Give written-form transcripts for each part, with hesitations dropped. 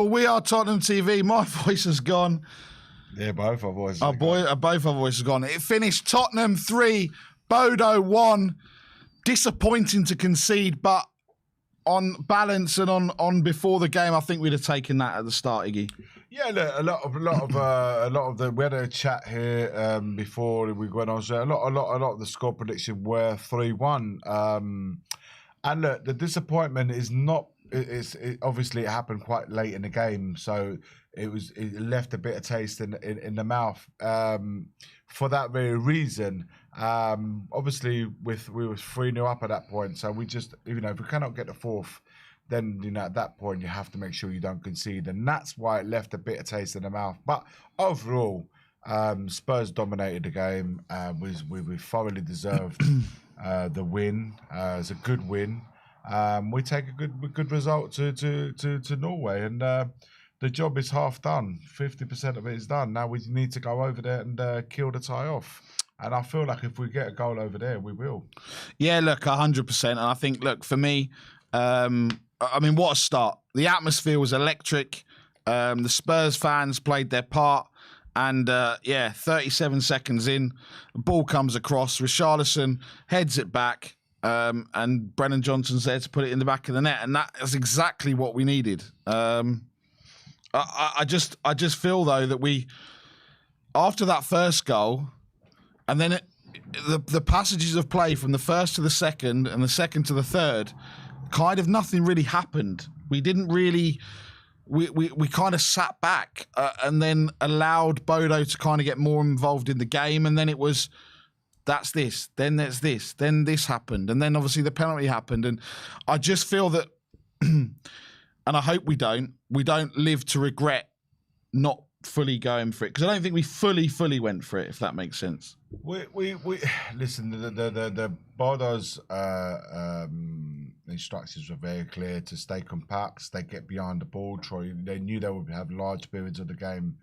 Well, we are Tottenham TV. My voice has gone. Yeah, both our voices. Both our voices gone. It finished Tottenham 3, Bodo 1. Disappointing to concede, but on balance and on before the game, I think we'd have taken that at the start, Iggy. Yeah, look, a lot of the. We had a chat here before we went on. So a lot of the score prediction were 3-1. And look, the disappointment is not. Obviously it happened quite late in the game, so it left a bitter taste in the mouth. For that very reason, obviously we were 3-0 up at that point, so we just if we cannot get the fourth, then at that point you have to make sure you don't concede, and that's why it left a bitter taste in the mouth. But overall, Spurs dominated the game. We thoroughly deserved the win. It's a good win. We take a good result to Norway, and the job is half done. 50% of it is done. Now we need to go over there and kill the tie off. And I feel like if we get a goal over there, we will. Yeah, look, 100%. And I think, look, for me, I mean, what a start. The atmosphere was electric. The Spurs fans played their part. And, 37 seconds in, the ball comes across. Richarlison heads it back. And Brennan Johnson's there to put it in the back of the net. And that's exactly what we needed. I just feel, though, that we, after that first goal, and then the passages of play from the first to the second and the second to the third, kind of nothing really happened. We didn't really, we kind of sat back and then allowed Bodo to kind of get more involved in the game. And then it was, that's this, then there's this, then this happened. And then obviously the penalty happened. And I just feel that, and I hope we don't live to regret not fully going for it, because I don't think we fully went for it, if that makes sense. We listen. The Bodo's instructions were very clear to stay compact, stay get behind the ball. They knew they would have large periods of the game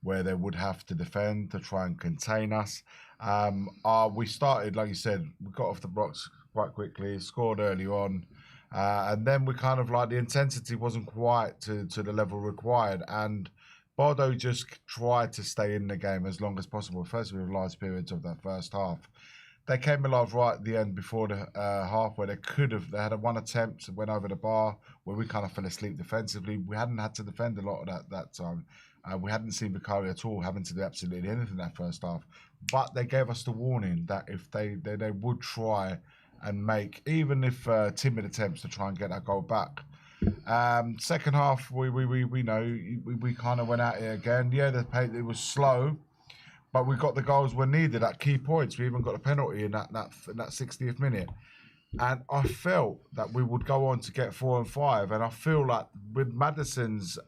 where they would have to defend to try and contain us. We started, like you said, we got off the blocks quite quickly, scored early on, and then we kind of like the intensity wasn't quite to the level required, and Bodo just tried to stay in the game as long as possible, especially with large periods of that first half. They came alive right at the end before the half, where they had one attempt, went over the bar, where we kind of fell asleep defensively. We hadn't had to defend a lot of that time. We hadn't seen Bukhari at all having to do absolutely anything that first half. But they gave us the warning that if they would try and make, even if timid attempts to try and get that goal back. Second half, we know we kind of went at it again. Yeah, it was slow, but we got the goals when needed at key points. We even got a penalty in that 60th minute, and I felt that we would go on to get 4 and 5. And I feel like with Maddison's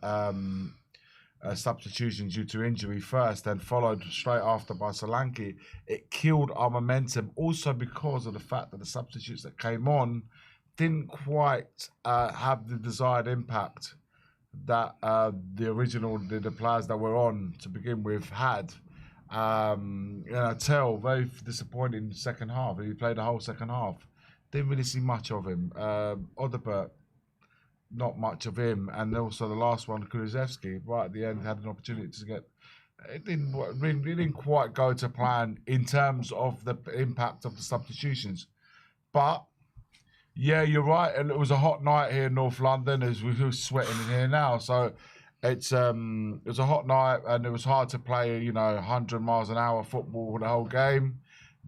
substitution due to injury first, and followed straight after by Solanke, it killed our momentum. Also because of the fact that the substitutes that came on didn't quite have the desired impact that the players that were on to begin with had. Tell, very disappointing second half. He played the whole second half. Didn't really see much of him. Odebert, not much of him. And also the last one, Kulusevski, right at the end, had an opportunity to get. It didn't quite go to plan in terms of the impact of the substitutions. But yeah, you're right. And it was a hot night here in North London, as we were sweating in here now. So it was a hot night, and it was hard to play, 100 miles an hour football the whole game.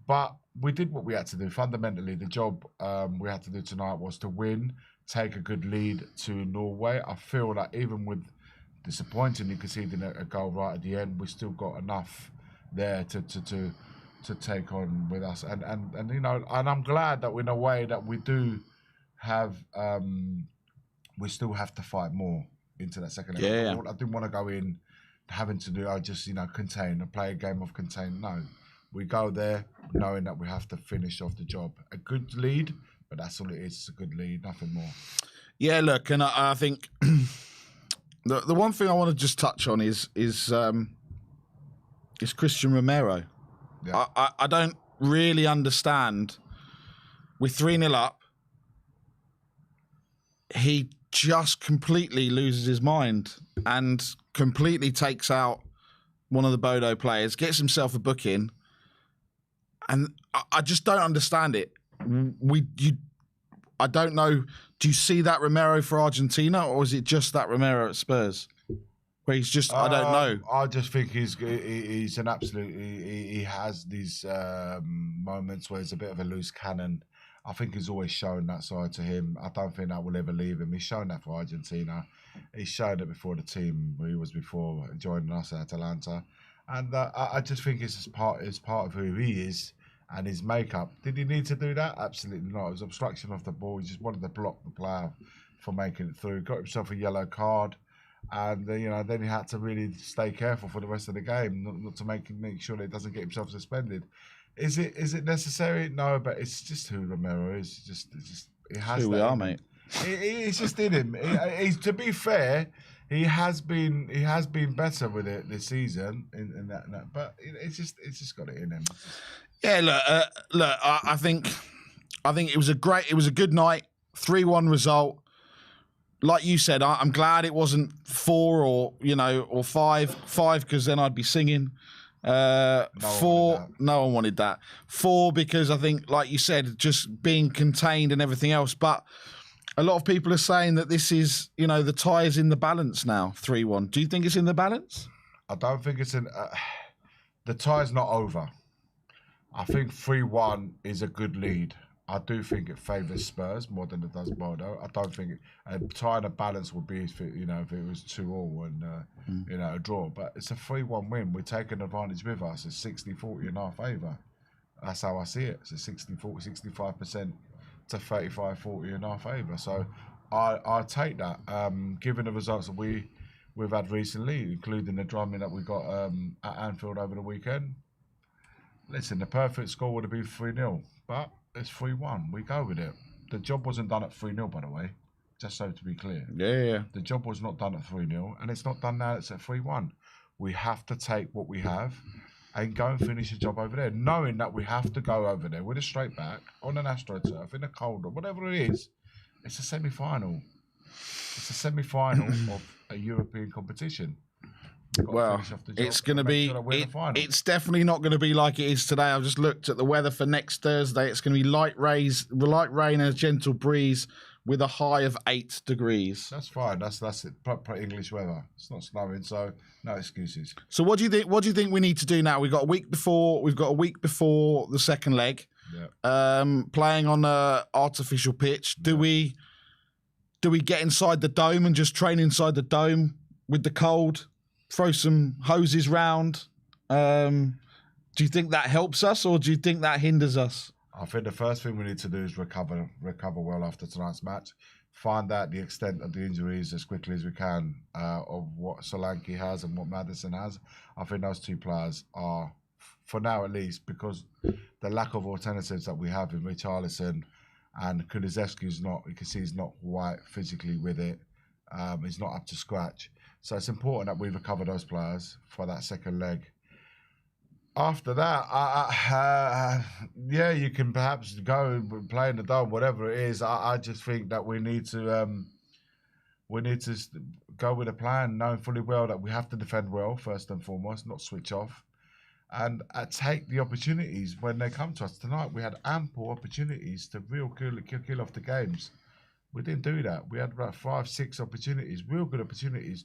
But we did what we had to do. Fundamentally, the job we had to do tonight was to win, take a good lead to Norway. I feel like even with disappointingly conceding a goal right at the end, we still got enough there to take on with us, and I'm glad that in a way that we do have, we still have to fight more into that second. Yeah. I didn't want to go in having to do, contain, play a game of contain. No, we go there knowing that we have to finish off the job. A good lead, but that's all it is. It's a good lead, nothing more. Yeah, look, and I think the one thing I want to just touch on is Christian Romero. Yeah. I don't really understand. We're 3-0 up. He just completely loses his mind and completely takes out one of the Bodo players, gets himself a booking, and I just don't understand it. I don't know. Do you see that Romero for Argentina, or is it just that Romero at Spurs? Where he's just, I don't know. I just think he's an absolute. He has these moments where he's a bit of a loose cannon. I think he's always shown that side to him. I don't think that will ever leave him. He's shown that for Argentina. He's shown it before the team where he was before joining us at Atalanta, and I just think it's part of who he is and his makeup. Did he need to do that? Absolutely not. It was obstruction of the ball. He just wanted to block the player from making it through. Got himself a yellow card. And then he had to really stay careful for the rest of the game, not to make sure that he doesn't get himself suspended. Is it necessary? No, but it's just who Romero is. It's just it has. Who we are, mate. It's just in him. He's, to be fair, he has been better with it this season in that. But it's just got it in him. Yeah, look. I think it was a good night. 3-1 result. Like you said, I'm glad it wasn't 4 or 5 because then I'd be singing. 4, no one wanted that. 4 because I think, like you said, just being contained and everything else. But a lot of people are saying that this is, the tie is in the balance now. 3-1. Do you think it's in the balance? I don't think it's in. The tie's not over. I think 3-1 is a good lead. I do think it favours Spurs more than it does Bodo. I don't think a tie and a balance would be if it was 2-2 and a draw. But it's a 3-1 win. We're taking advantage with us. It's 60-40 in our favour. That's how I see it. It's a 60-40, 65% to 35-40 in our favour. So I take that. Given the results that we've had recently, including the drumming that we got at Anfield over the weekend. Listen, the perfect score would have been 3-0, but it's 3-1. We go with it. The job wasn't done at 3-0, by the way, just so to be clear. Yeah. The job was not done at 3-0, and it's not done now. It's at 3-1. We have to take what we have and go and finish the job over there, knowing that we have to go over there with a straight back on an AstroTurf in a cold or whatever it is. It's a semi-final. It's a semi-final of a European competition. Well, it's going to be. It's definitely not going to be like it is today. I've just looked at the weather for next Thursday. It's going to be light rain and a gentle breeze with a high of 8 degrees. That's fine. That's it. Proper English weather. It's not snowing, so no excuses. So what do you think? What do you think we need to do now? We've got a week before the second leg. Yeah. Playing on an artificial pitch. Do we get inside the dome and just train inside the dome with the cold? Throw some hoses round. Do you think that helps us, or do you think that hinders us? I think the first thing we need to do is recover well after tonight's match. Find out the extent of the injuries as quickly as we can of what Solanke has and what Maddison has. I think those two players are, for now at least, because the lack of alternatives that we have in Richarlison and Kulusevski's not, you can see he's not quite physically with it. He's not up to scratch. So it's important that we recover those players for that second leg. After that, you can perhaps go and play in the dome, whatever it is. I just think that we need to go with a plan, knowing fully well that we have to defend well first and foremost, not switch off, and take the opportunities when they come to us. Tonight we had ample opportunities to kill off the games. We didn't do that. We had about 5-6 opportunities, real good opportunities,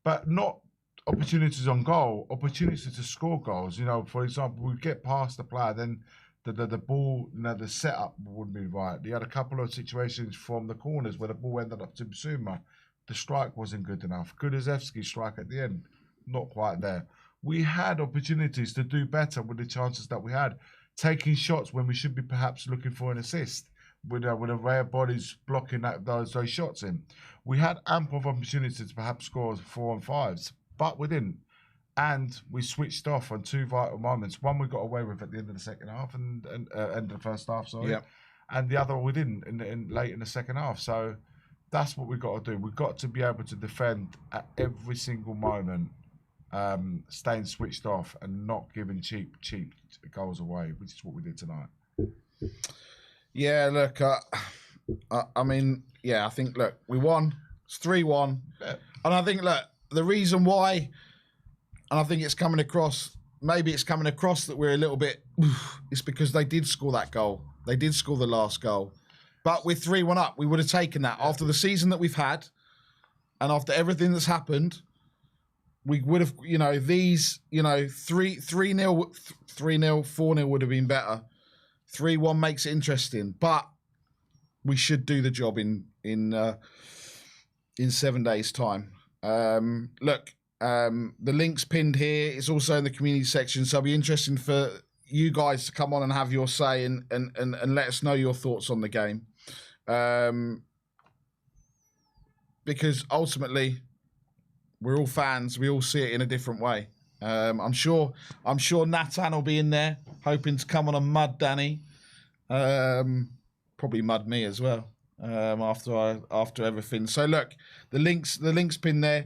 but not opportunities on goal, opportunities to score goals. For example, we get past the player, then the ball, the setup wouldn't be right. You had a couple of situations from the corners where the ball ended up to Bissouma. The strike wasn't good enough. Kulusevski's strike at the end, not quite there. We had opportunities to do better with the chances that we had, taking shots when we should be perhaps looking for an assist. With a rare bodies blocking those shots in. We had ample opportunities to perhaps score 4 and 5s, but we didn't. And we switched off on 2 vital moments. One we got away with at the end of the second half and end of the first half, sorry. Yep. And the other we didn't in late in the second half. So that's what we've got to do. We've got to be able to defend at every single moment, staying switched off and not giving cheap goals away, which is what we did tonight. Yeah, look, I think, look, we won. It's 3-1. Yeah. And I think, look, the reason why, and I think it's coming across, maybe it's coming across that we're a little bit, it's because they did score that goal. They did score the last goal. But with 3-1 up, we would have taken that. After the season that we've had, and after everything that's happened, we would have, these, 3-0, 4-0 would have been better. 3-1 makes it interesting. But we should do the job in 7 days' time. Look, the link's pinned here. It's also in the community section, so it'll be interesting for you guys to come on and have your say and let us know your thoughts on the game. Because ultimately, we're all fans. We all see it in a different way. I'm sure Nathan will be in there, hoping to come on and mud Danny. Probably mud me as well. After everything. So look, the link's pinned there.